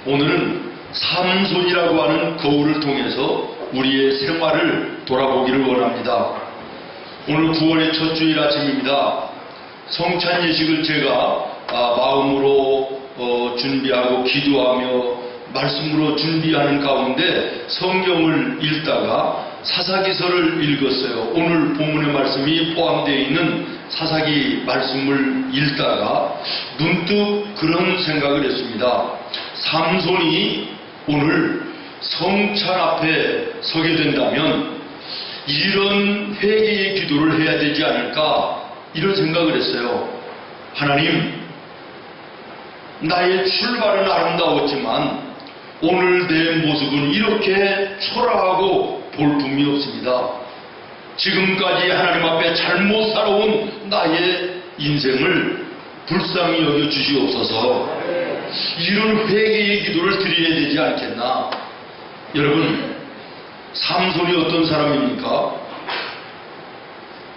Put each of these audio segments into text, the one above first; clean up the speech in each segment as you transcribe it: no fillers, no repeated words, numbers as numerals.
오늘은 삼손이라고 하는 거울을 통해서 우리의 생활을 돌아보기를 원합니다. 오늘 9월의 첫 주일 아침입니다. 성찬 예식을 제가 마음으로 준비하고 기도하며 말씀으로 준비하는 가운데 성경을 읽다가 사사기서를 읽었어요. 오늘 본문의 말씀이 포함되어 있는 사사기 말씀을 읽다가 문득 그런 생각을 했습니다. 삼손이 오늘 성찬 앞에 서게 된다면 이런 회개의 기도를 해야 되지 않을까, 이런 생각을 했어요. 하나님, 나의 출발은 아름다웠지만 오늘 내 모습은 이렇게 초라하고 볼품이 없습니다. 지금까지 하나님 앞에 잘못 살아온 나의 인생을 불쌍히 여겨 주시옵소서. 이런 회개의 기도를 드려야 되지 않겠나. 여러분, 삼손이 어떤 사람입니까?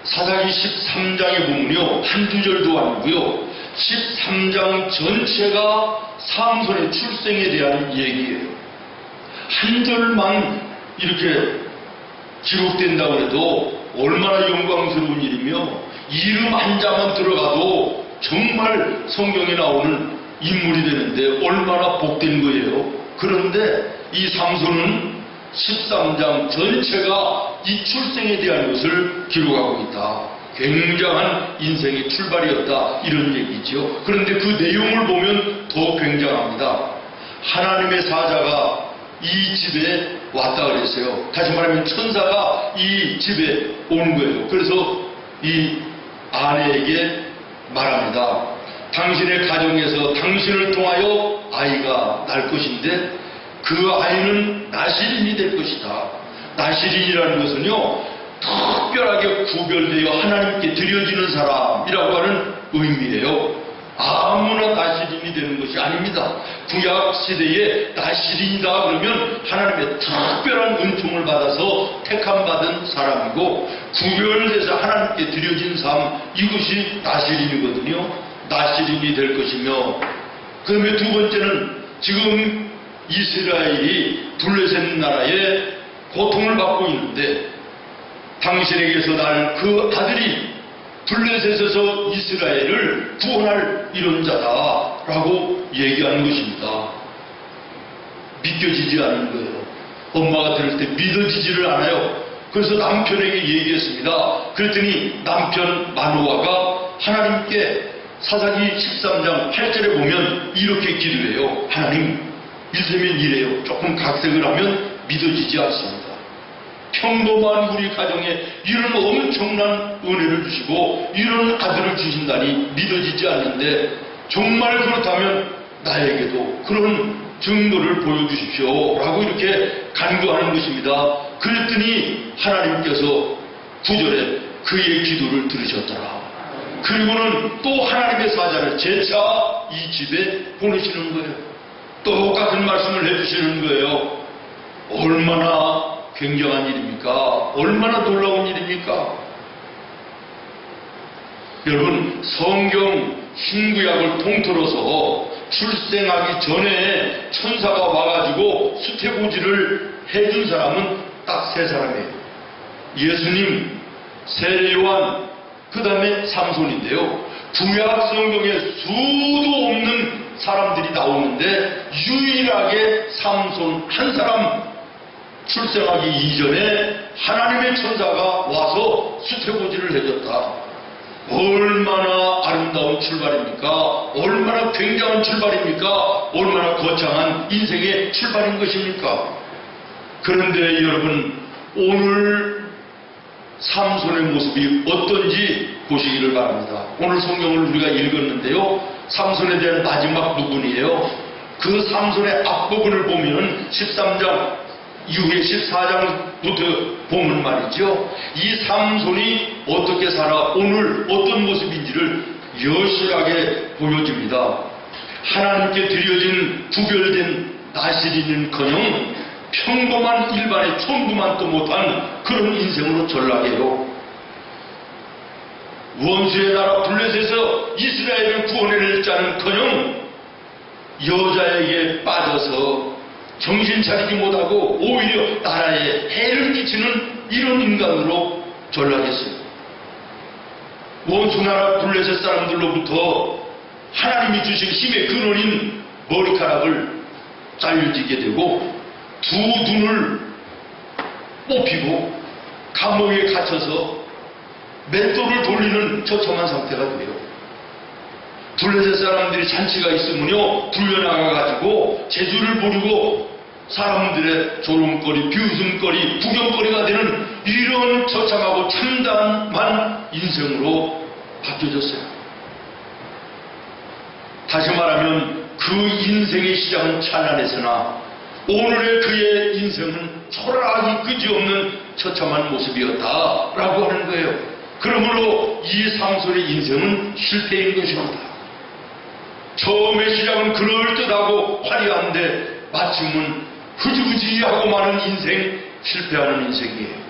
사사기 13장에 보면요, 한두 절도 아니고요, 13장 전체가 삼손의 출생에 대한 얘기예요. 한 절만 이렇게 기록된다고 해도 얼마나 영광스러운 일이며, 이름 한 자만 들어가도 정말 성경에 나오는 인물이 되는데 얼마나 복된 거예요. 그런데 이 삼손은 13장 전체가 이 출생에 대한 것을 기록하고 있다. 굉장한 인생의 출발이었다, 이런 얘기죠. 그런데 그 내용을 보면 더 굉장합니다. 하나님의 사자가 이 집에 왔다 그랬어요. 다시 말하면 천사가 이 집에 온 거예요. 그래서 이 아내에게 말합니다. 당신의 가정에서 당신을 통하여 아이가 날 것인데 그 아이는 나시린이 될 것이다. 나시린이라는 것은요, 특별하게 구별되어 하나님께 드려지는 사람이라고 하는 의미예요. 아무나 나시린이 되는 것이 아닙니다. 구약 시대에 나시린이다 그러면 하나님의 특별한 은총을 받아서 택함받은 사람이고, 구별돼서 하나님께 드려진 삶, 이것이 나시린이거든요. 나시린이 될 것이며, 그 다음에 두 번째는 지금 이스라엘이 둘레셋 나라에 고통을 받고 있는데 당신에게서 날 그 아들이 둘레셋에서 이스라엘을 구원할 이런 자다라고 얘기하는 것입니다. 믿겨지지 않는 거예요. 엄마가 들을 때 믿어지지를 않아요. 그래서 남편에게 얘기했습니다. 그랬더니 남편 마노아가 하나님께 사사기 13장 8절에 보면 이렇게 기도해요. 하나님, 일세면 이래요. 조금 각색을 하면 믿어지지 않습니다. 평범한 우리 가정에 이런 엄청난 은혜를 주시고 이런 아들을 주신다니 믿어지지 않는데, 정말 그렇다면 나에게도 그런 증거를 보여주십시오 라고 이렇게 간구하는 것입니다. 그랬더니 하나님께서 9절에 그의 기도를 들으셨더라. 그리고는 또 하나님의 사자를 재차 이 집에 보내시는 거예요. 똑같은 말씀을 해주시는 거예요. 얼마나 굉장한 일입니까? 얼마나 놀라운 일입니까? 여러분, 성경 신구약을 통틀어서 출생하기 전에 천사가 와가지고 수태고지를 해준 사람은 딱 세 사람이에요. 예수님, 세례요한, 그 다음에 삼손인데요. 구약 성경에 수도 없는 사람들이 나오는데 유일하게 삼손 한 사람 출생하기 이전에 하나님의 천사가 와서 수태고지를 해줬다. 얼마나 아름다운 출발입니까? 얼마나 굉장한 출발입니까? 얼마나 거창한 인생의 출발인 것입니까? 그런데 여러분, 오늘 삼손의 모습이 어떤지 보시기를 바랍니다. 오늘 성경을 우리가 읽었는데요, 삼손에 대한 마지막 부분이에요. 그 삼손의 앞부분을 보면 13장 이후에 14장부터 보면 말이죠, 이 삼손이 어떻게 살아 오늘 어떤 모습인지를 여실하게 보여줍니다. 하나님께 드려진 구별된 나시린은커녕 평범한 일반의 천부만도 못한 그런 인생으로 전락해요. 원수의 나라 블레셋에서 이스라엘을 구원해낼 자는커녕 여자에게 빠져서 정신 차리지 못하고 오히려 나라에 해를 끼치는 이런 인간으로 전락했어요. 원수나라 블레셋 사람들로부터 하나님이 주신 힘의 근원인 머리카락을 잘려지게 되고 두 눈을 뽑히고 감옥에 갇혀서 맷돌을 돌리는 처참한 상태가 돼요. 블레셋 사람들이 잔치가 있으면요 불려나가가지고 재주를 부리고 사람들의 조롱거리, 비웃음거리, 구경거리가 되는 이런 처참하고 참담한 인생으로 바뀌어졌어요. 다시 말하면 그 인생의 시작은 찬란했으나 오늘의 그의 인생은 초라하기 그지없는 처참한 모습이었다라고 하는 거예요. 그러므로 이 삼손의 인생은 실패인 것입니다. 처음의 시작은 그럴듯하고 화려한데 마침은 흐지부지하고 많은 인생, 실패하는 인생이에요.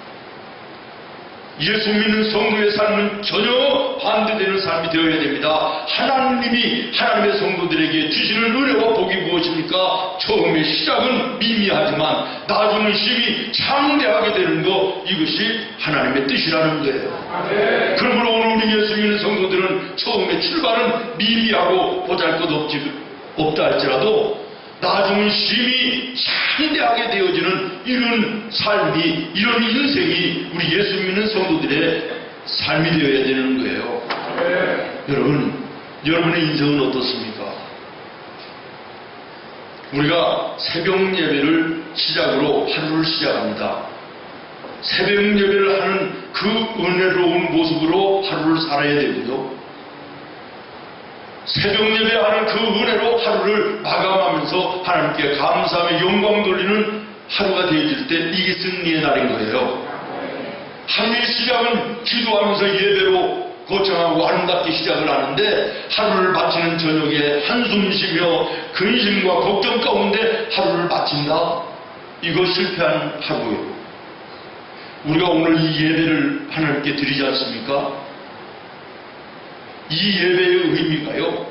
예수 믿는 성도의 삶은 전혀 반대되는 삶이 되어야 됩니다. 하나님의 성도들에게 주시는 은혜와 복이 무엇입니까? 처음의 시작은 미미하지만 나중은 힘이 창대하게 되는 것, 이것이 하나님의 뜻이라는 거예요. 그러므로 오늘 우리 예수 믿는 성도들은 처음에 출발은 미미하고 보잘것없다 할지라도 나중은 힘이 창대하게 되어지는 이런 삶이, 이런 인생이 우리 예수 믿는 성도들의 삶이 되어야 되는 거예요. 여러분의 인생은 어떻습니까? 우리가 새벽 예배를 시작으로 하루를 시작합니다. 새벽 예배를 하는 그 은혜로운 모습으로 하루를 살아야 되고요. 새벽 예배하는 그 은혜로 하루를 마감하면서 하나님께 감사하며 영광 돌리는 하루가 되어질 때 이게 승리의 날인 거예요. 하루의 시작은 기도하면서 예배로 거창하고 아름답게 시작을 하는데 하루를 마치는 저녁에 한숨 쉬며 근심과 걱정 가운데 하루를 마친다? 이거 실패한 하루예요. 우리가 오늘 이 예배를 하나님께 드리지 않습니까? 이 예배의 의미가요,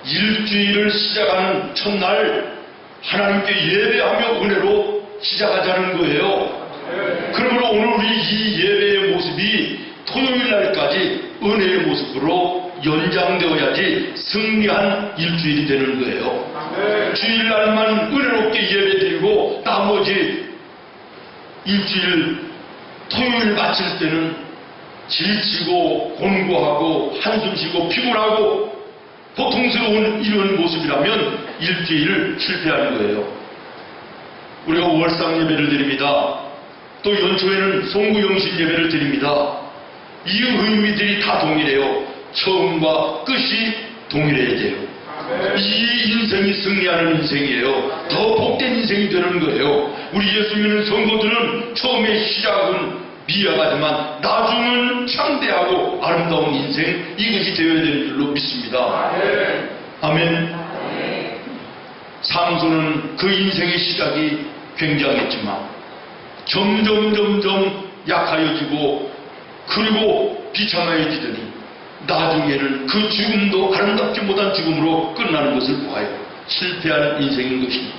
일주일을 시작하는 첫날 하나님께 예배하며 은혜로 시작하자는 거예요. 그러므로 오늘 우리 이 예배의 모습이 토요일 날까지 은혜의 모습으로 연장되어야지 승리한 일주일이 되는 거예요. 주일날만 은혜롭게 예배드리고 나머지 일주일 토요일 마칠 때는 지치고 곤고하고 한숨 쉬고 피곤하고 고통스러운 이런 모습이라면 일주일을 실패하는 거예요. 우리가 월상 예배를 드립니다. 또 연초에는 송구영신 예배를 드립니다. 이 의미들이 다 동일해요. 처음과 끝이 동일해야 돼요. 이 인생이 승리하는 인생이에요. 더 복된 인생이 되는 거예요. 우리 예수 믿는 성도들은 처음의 시작은 미약하지만 나중은 창대하고 아름다운 인생, 이것이 되어야 되는 줄로 믿습니다. 아멘. 삼손은 그 인생의 시작이 굉장했지만 점점 약하여지고 그리고 비참해지더니 나중에는 그 죽음도 아름답지 못한 죽음으로 끝나는 것을 보아요. 실패한 인생인 것입니다.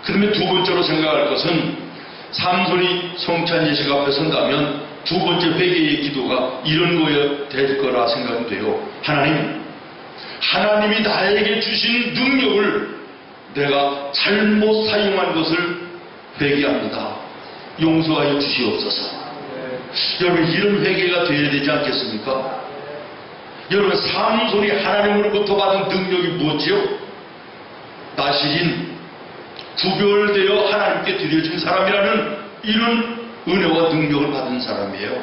그 다음에 두 번째로 생각할 것은 삼손이 성찬 예식 앞에 선다면 두 번째 회개의 기도가 이런 거여야 될 거라 생각이 돼요. 하나님이 나에게 주신 능력을 내가 잘못 사용한 것을 회개합니다. 용서하여 주시옵소서. 여러분, 이런 회개가 되어야 되지 않겠습니까? 여러분, 삼손이 하나님으로부터 받은 능력이 무엇이요? 나실인 구별되어 하나님께 드려진 사람이라는 이런 은혜와 능력을 받은 사람이에요.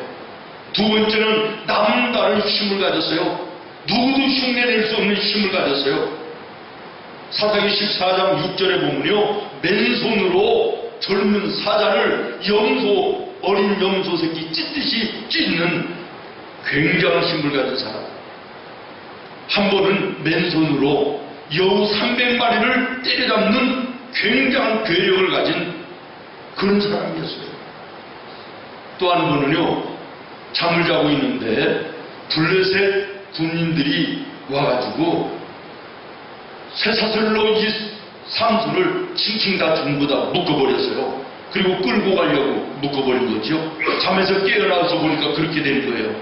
두 번째는 남다른 힘을 가졌어요. 누구도 흉내낼 수 없는 힘을 가졌어요. 사사기 14장 6절에 보면요, 맨손으로 젊은 사자를 어린 염소 새끼 찢듯이 찢는 굉장한 힘을 가진 사람. 한 번은 맨손으로 여우 300마리를 때려잡는 굉장한 괴력을 가진 그런 사람이었어요. 또 한 번은요, 잠을 자고 있는데 블레셋 군인들이 와가지고 쇠사슬로 이 삼손을 칭칭 다 전부 다 묶어버렸어요. 그리고 끌고 가려고 묶어버린 거죠. 잠에서 깨어나서 보니까 그렇게 된 거예요.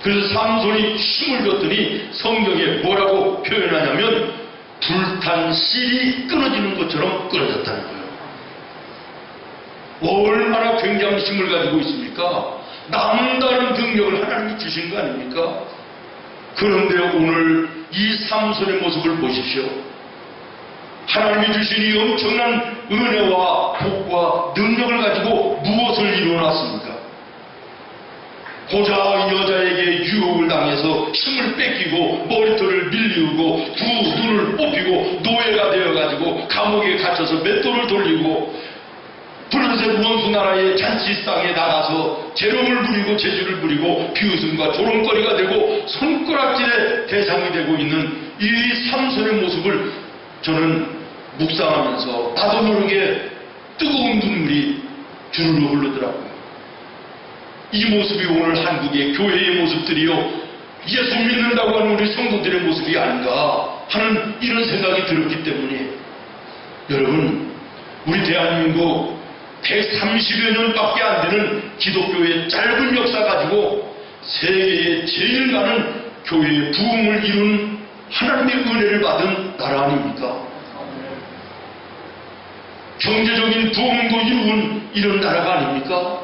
그래서 삼손이 힘을 줬더니 성경에 뭐라고 표현하냐면 불탄 실이 끊어지는 것처럼 끊어졌다는 거예요. 얼마나 굉장한 힘을 가지고 있습니까? 남다른 능력을 하나님이 주신 거 아닙니까? 그런데 오늘 이 삼손의 모습을 보십시오. 하나님이 주신 이 엄청난 은혜와 복과 능력을 가지고 무엇을 이루어놨습니까? 고작 여자에게 유혹을 당해서 힘을 뺏기고 머리털을 밀리우고 두 눈을 뽑히고 노예가 되어가지고 감옥에 갇혀서 맷돌을 돌리고 블레셋 원수 나라의 잔치상에 나가서 재롱을 부리고 재주를 부리고 비웃음과 조롱거리가 되고 손가락질의 대상이 되고 있는 이 삼손의 모습을 저는 묵상하면서 나도 모르게 뜨거운 눈물이 주르르 흐르더라고요. 이 모습이 오늘 한국의 교회의 모습들이요, 예수 믿는다고 하는 우리 성도들의 모습이 아닌가 하는 이런 생각이 들었기 때문에, 여러분, 우리 대한민국 130여 년밖에 안 되는 기독교의 짧은 역사 가지고 세계에 제일 많은 교회의 부흥을 이룬 하나님의 은혜를 받은 나라 아닙니까? 경제적인 부흥도 이룬 이런 나라가 아닙니까?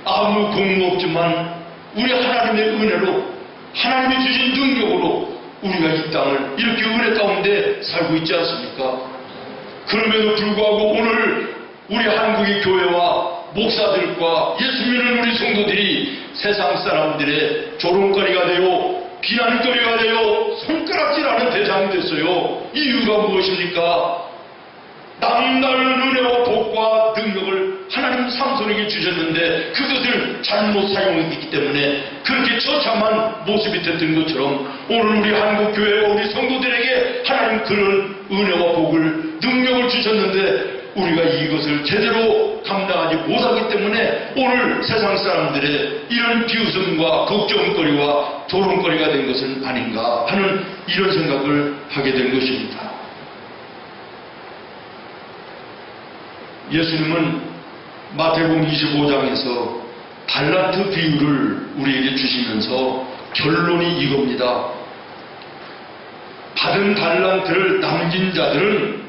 아무 공무 없지만 우리 하나님의 은혜로, 하나님이 주신 능력으로 우리가 이 땅을 이렇게 은혜 가운데 살고 있지 않습니까? 그럼에도 불구하고 오늘 우리 한국의 교회와 목사들과 예수 믿는 우리 성도들이 세상 사람들의 조롱거리가 되어 비난거리가 되어 손가락질하는 대상이 됐어요. 이유가 무엇입니까? 남다른 은혜와 복과 능력을 하나님 삼손에게 주셨는데 그것을 잘못 사용했기 때문에 그렇게 처참한 모습이 됐던 것처럼 오늘 우리 한국교회와 우리 성도들에게 하나님 그런 은혜와 복을, 능력을 주셨는데 우리가 이것을 제대로 감당하지 못하기 때문에 오늘 세상 사람들의 이런 비웃음과 걱정거리와 조롱거리가 된 것은 아닌가 하는 이런 생각을 하게 된 것입니다. 예수님은 마태복음 25장에서 달란트 비유를 우리에게 주시면서 결론이 이겁니다. 받은 달란트를 남긴 자들은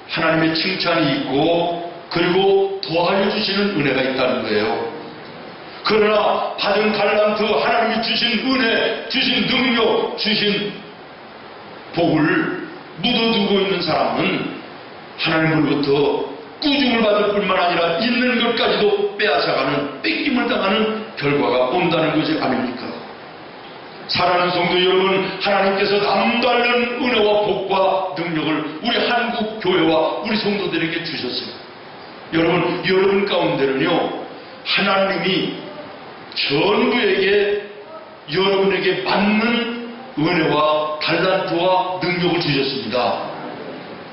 하나님의 칭찬이 있고 그리고 더하여 주시는 은혜가 있다는 거예요. 그러나 받은 달란트, 하나님이 주신 은혜, 주신 능력, 주신 복을 묻어두고 있는 사람은 하나님으로부터 꾸중을 받을 뿐만 아니라 있는 것까지도 빼앗아가는, 뺏김을 당하는 결과가 온다는 것이 아닙니까? 사랑하는 성도 여러분, 하나님께서 남다른 은혜와 복과 능력을 우리 한국 교회와 우리 성도들에게 주셨어요. 여러분 가운데는요, 하나님이 전부에게 여러분에게 맞는 은혜와 달란트와 능력을 주셨습니다.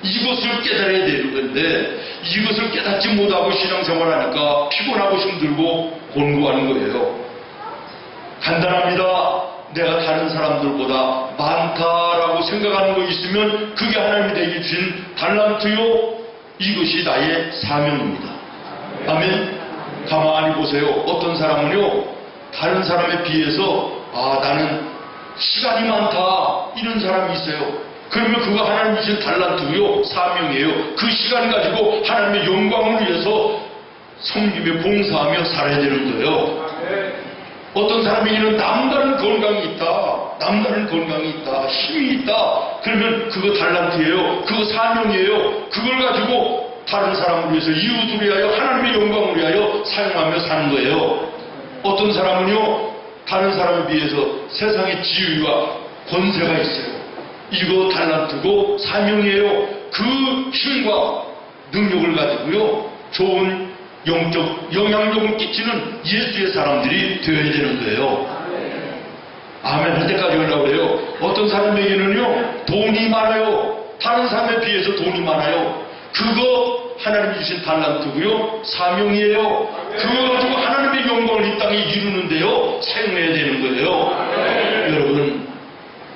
이것을 깨달아야 되는 건데 이것을 깨닫지 못하고 신앙생활하니까 피곤하고 힘들고 곤고하는 거예요. 간단합니다. 내가 다른 사람들보다 많다라고 생각하는 거 있으면 그게 하나님이 내게 주신 달란트요, 이것이 나의 사명입니다. 아멘. 가만히 보세요. 어떤 사람은요, 다른 사람에 비해서 나는 시간이 많다 이런 사람이 있어요. 그러면 그거 하나님이 주신 달란트요, 사명이에요. 그 시간 가지고 하나님의 영광을 위해서 섬기며 봉사하며 살아야 되는 거예요. 어떤 사람에게는 남다른 건강이 있다, 힘이 있다. 그러면 그거 달란트예요. 그거 사명이에요. 그걸 가지고 다른 사람을 위해서, 이웃을 위하여, 하나님의 영광을 위하여 사용하며 사는 거예요. 어떤 사람은요, 다른 사람에 비해서 세상의 지위와 권세가 있어요. 이거 달란트고 사명이에요. 그 힘과 능력을 가지고요, 좋은 영적 영향력을 끼치는 예수의 사람들이 되어야 되는 거예요. 아멘 할 때까지 하려고 그래요. 어떤 사람에게는요, 돈이 많아요. 다른 사람에 비해서 돈이 많아요. 그거 하나님이 주신 달란트고요, 사명이에요. 그거 가지고 하나님의 영광을 이 땅에 이루는데요, 사용해야 되는 거예요. 여러분,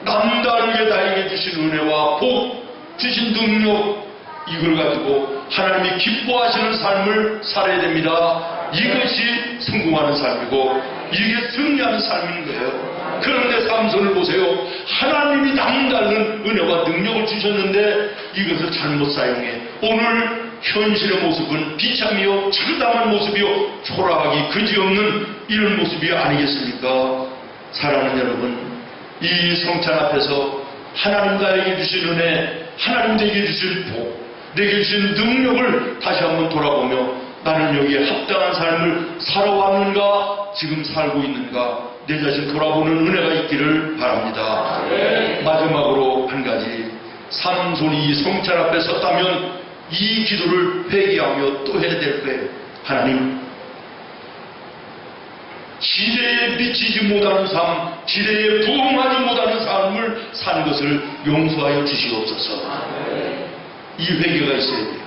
남다르게 나에게 주신 은혜와 복, 주신 능력, 이걸 가지고 하나님이 기뻐하시는 삶을 살아야 됩니다. 이것이 성공하는 삶이고 이게 승리하는 삶인 거예요. 그런데 삼손을 보세요. 하나님이 남다른 은혜와 능력을 주셨는데 이것을 잘못 사용해 오늘 현실의 모습은 비참이요 참담한 모습이요 초라하기 그지없는 이런 모습이 아니겠습니까? 사랑하는 여러분, 이 성찬 앞에서 하나님 나에게 주신 은혜, 하나님 내게 주신 복, 내게 주신 능력을 다시 한번 돌아보며 나는 여기에 합당한 삶을 살아왔는가, 지금 살고 있는가, 내 자신 돌아보는 은혜가 있기를 바랍니다. 마지막으로 한 가지, 삼손이 이 성찬 앞에 섰다면 이 기도를 회개하며 또 해야 될 거예요. 하나님, 기대에 미치지 못하는 삶, 기대에 부응하지 못하는 삶을 사는 것을 용서하여 주시옵소서. 이 회개가 있어야 돼요.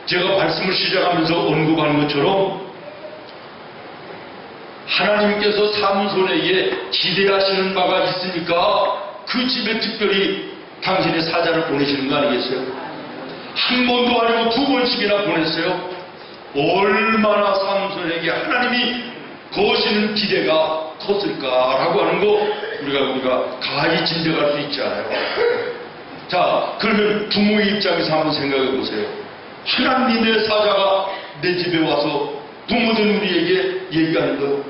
제가 말씀을 시작하면서 언급하는 것처럼 하나님께서 삼손에게 기대하시는 바가 있으니까 그 집에 특별히 당신의 사자를 보내시는 거 아니겠어요? 한 번도 아니고 두 번씩이나 보냈어요. 얼마나 삼손에게 하나님이 거시는 기대가 컸을까라고 하는 거 우리가 가히 짐작할 수 있잖아요. 자, 그러면 부모의 입장에서 한번 생각해 보세요. 하나님의 사자가 내 집에 와서 부모된 우리에게 얘기하는 거,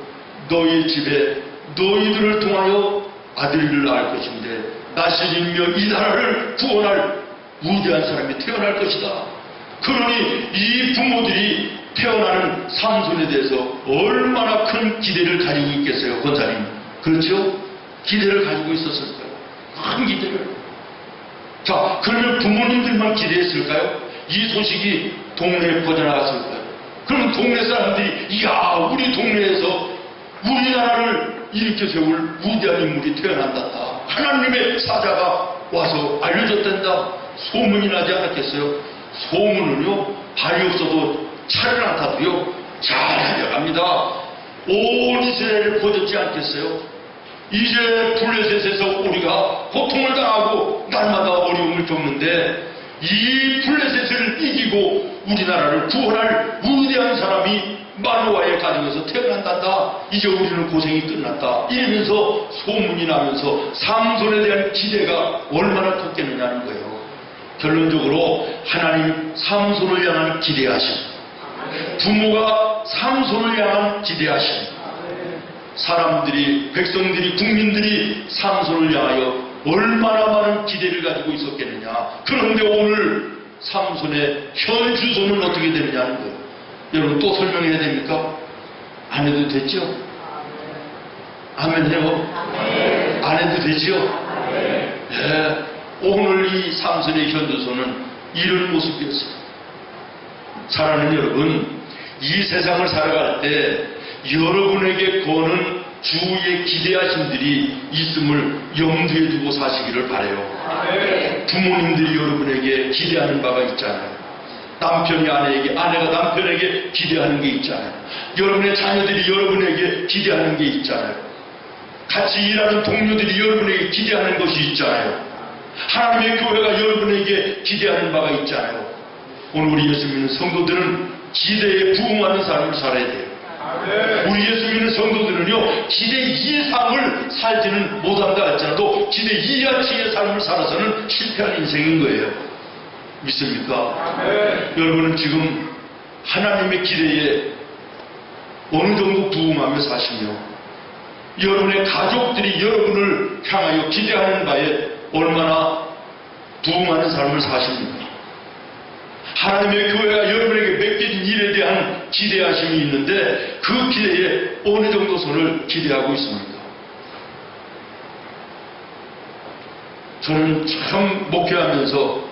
너희 집에 너희들을 통하여 아들을 낳을 것인데 나시리며 이 나라를 구원할 위대한 사람이 태어날 것이다. 그러니 이 부모들이 태어나는 삼손에 대해서 얼마나 큰 기대를 가지고 있겠어요, 권사님? 그렇죠? 기대를 가지고 있었을 거예요. 큰 기대를. 자, 그러면 부모님들만 기대했을까요? 이 소식이 동네에 퍼져나갔을까요? 그러면 동네 사람들이 이야, 우리 동네에서 우리나라를 일으켜 세울 위대한 인물이 태어난다. 하나님의 사자가 와서 알려줬단다. 소문이 나지 않았겠어요? 소문은요, 발이 없어도 차를 안 타도요, 잘 달려갑니다. 온 이스라엘을 퍼졌지 않겠어요? 이제 블레셋에서 우리가 고통을 당하고 날마다 어려움을 겪는데 이 블레셋을 이기고 우리나라를 구원할 위대한 사람이 마노아의 가정에서 태어난단다. 이제 우리는 고생이 끝났다. 이러면서 소문이 나면서 삼손에 대한 기대가 얼마나 컸겠느냐는 거예요. 결론적으로 하나님 삼손을 향한 기대하심, 부모가 삼손을 향한 기대하심, 사람들이, 백성들이, 국민들이 삼손을 향하여 얼마나 많은 기대를 가지고 있었겠느냐. 그런데 오늘 삼손의 현 주소는 어떻게 되느냐는 거예요. 여러분 또 설명해야 됩니까? 안 해도 됐죠? 아멘 해요? 안 해도 되죠? 네. 오늘 이 삼손의 현 주소는 이런 모습이었어요. 사랑하는 여러분, 이 세상을 살아갈 때 여러분에게 거는 주의 기대하심들이 있음을 염두에 두고 사시기를 바라요. 부모님들이 여러분에게 기대하는 바가 있잖아요. 남편이 아내에게, 아내가 남편에게 기대하는 게 있잖아요. 여러분의 자녀들이 여러분에게 기대하는 게 있잖아요. 같이 일하는 동료들이 여러분에게 기대하는 것이 있잖아요. 하나님의 교회가 여러분에게 기대하는 바가 있잖아요. 오늘 우리 예수 믿는 성도들은 기대에 부응하는 삶을 살아야 돼요. 우리 예수 믿는 성도들은요, 기대 이상을 살지는 못한다 할지라도 기대 이하치의 삶을 살아서는 실패한 인생인 거예요. 믿습니까? 여러분은 지금 하나님의 기대에 어느 정도 부응하며 사시며 여러분의 가족들이 여러분을 향하여 기대하는 바에 얼마나 부응하는 삶을 사십니까? 하나님의 교회가 여러분에게 맡긴 일에 대한 기대하심이 있는데 그 기대에 어느 정도 선을 기대하고 있습니까? 저는 참 목회하면서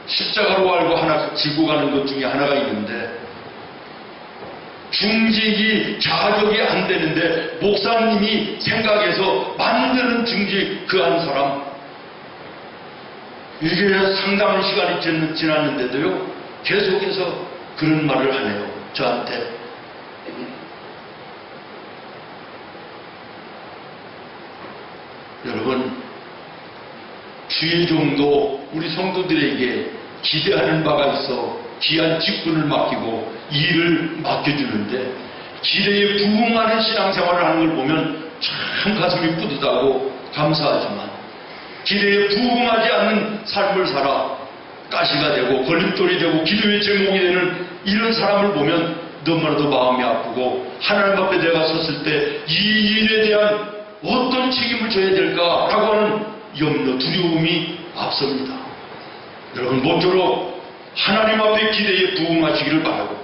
십자가로 알고 하나 지고 가는 것 중에 하나가 있는데 중직이 자격이 안 되는데 목사님이 생각해서 만드는 중직 그 한 사람, 이게 상당한 시간이 지났는데도요 계속해서 그런 말을 하네요. 저한테. 여러분, 주의 종도 우리 성도들에게 기대하는 바가 있어 귀한 직분을 맡기고 일을 맡겨주는데 기대에 부응하는 신앙생활을 하는 걸 보면 참 가슴이 뿌듯하고 감사하지만 기대에 부응하지 않는 삶을 살아 가시가 되고 걸림돌이 되고 기도의 제목이 되는 이런 사람을 보면 너무나도 마음이 아프고 하나님 앞에 내가 섰을 때 이 일에 대한 어떤 책임을 져야 될까라고 하는 염려, 두려움이 앞섭니다. 여러분 모쪼록 하나님 앞에 기대에 부응하시기를 바라고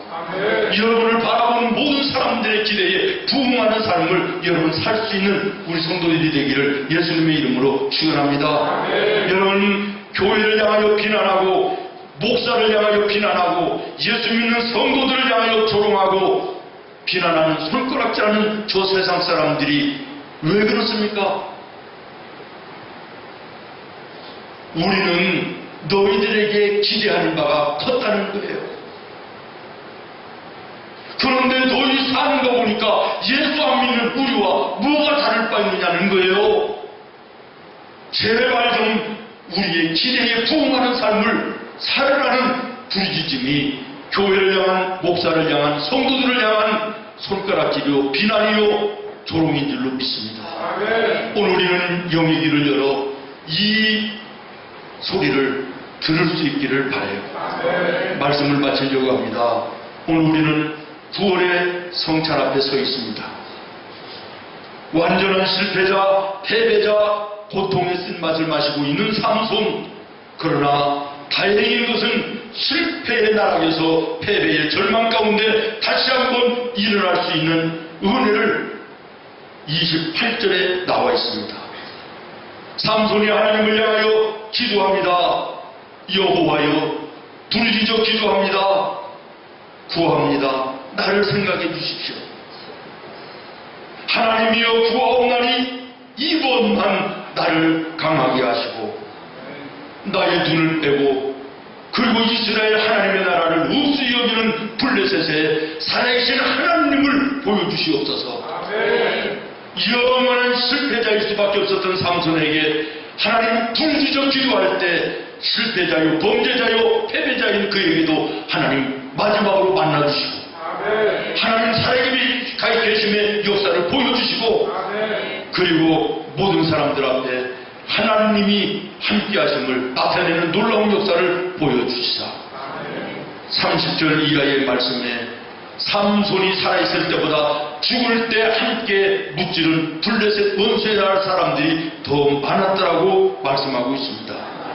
여러분을 바라보는 모든 사람들의 기대에 부응하는 삶을 여러분 살 수 있는 우리 성도들이 되기를 예수님의 이름으로 축원합니다. 여러분 교회를 향하여 비난하고 목사를 향하여 비난하고 예수 믿는 성도들을 향하여 조롱하고 비난하는 손가락질하는 저 세상 사람들이 왜 그렇습니까? 우리는 너희들에게 기대하는 바가 컸다는 거예요. 그런데 너희 사는 거 보니까 예수 안 믿는 우리와 뭐가 다를 바 있느냐는 거예요. 제발 좀 우리의 기대에 부응하는 삶을 살아가는 부르짖음이 교회를 향한 목사를 향한 성도들을 향한 손가락질이요 비난이요 조롱인 줄로 믿습니다. 오늘 우리는 영의 길을 열어 이 소리를 들을 수 있기를 바라요. 말씀을 마치려고 합니다. 오늘 우리는 9월의 성찬 앞에 서 있습니다. 완전한 실패자, 패배자, 고통의 쓴맛을 마시고 있는 삼손. 그러나 다행인 것은 실패의 나락에서 패배의 절망 가운데 다시 한번 일어날 수 있는 은혜를 28절에 나와 있습니다. 삼손이 하나님을 향하여 기도합니다. 여호와여 부르짖어 기도합니다. 구합니다. 나를 생각해 주십시오. 하나님이여 구하옵나니 이번만 나를 강하게 하시고 나의 눈을 빼고 그리고 이스라엘 하나님의 나라를 우스히 여기는 블레셋에 살아계신 하나님을 보여주시옵소서. 영원한 실패자일 수밖에 없었던 삼손에게 하나님 부르짖어 기도할 때 실패자요 범죄자요 패배자인 그에게도 하나님 마지막으로 만나주시고 하나님 살아계신 계심의 역사를 보여주시고 그리고 모든 사람들 앞에 하나님이 함께하심을 나타내는 놀라운 역사를 보여주시사 30절 이하의 말씀에 삼손이 살아있을 때보다 죽을 때 함께 무찌른 블레셋 원수의 나라 사람들이 더 많았더라고 말씀하고 있습니다.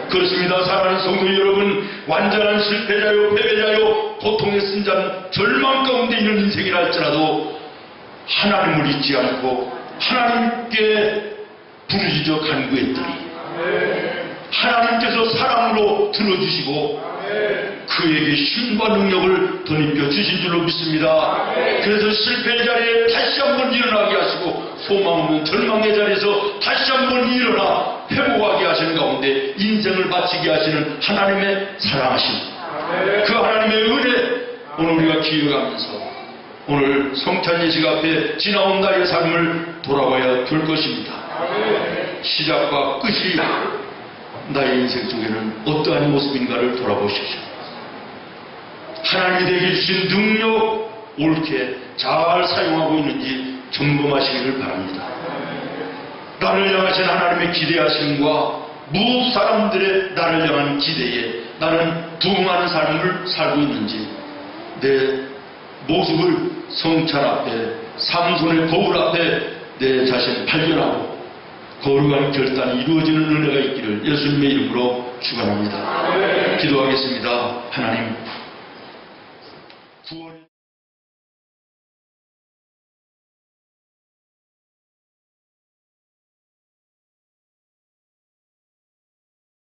그렇습니다. 사랑하는 성도 여러분, 완전한 실패자요 패배자요 고통의 쓴잔 절망 가운데 있는 인생이라 할지라도 하나님을 잊지 않고 하나님께 부르짖어 간구했더니 하나님께서 사랑으로 들어주시고 그에게 힘과 능력을 덧입혀 주신 줄로 믿습니다. 그래서 실패의 자리에 다시 한번 일어나게 하시고 소망 없는 절망의 자리에서 다시 한번 일어나 회복하게 하시는 가운데 인생을 바치게 하시는 하나님의 사랑하심, 그 하나님의 은혜 오늘 우리가 기억하면서 오늘 성찬 예식 앞에 지나온 나의 삶을 돌아봐야 될 것입니다. 시작과 끝이 나의 인생 속에는 어떠한 모습인가를 돌아보십시오. 하나님이 되게 주신 능력 옳게 잘 사용하고 있는지 점검하시기를 바랍니다. 나를 향하신 하나님의 기대하심과 무엇 사람들의 나를 향한 기대에 나는 부응하는 삶을 살고 있는지 내 모습을 성찬 앞에 삼손의 거울 앞에 내 자신을 발견하고 거룩한 결단이 이루어지는 은혜가 있기를 예수님의 이름으로 축원합니다. 기도하겠습니다. 하나님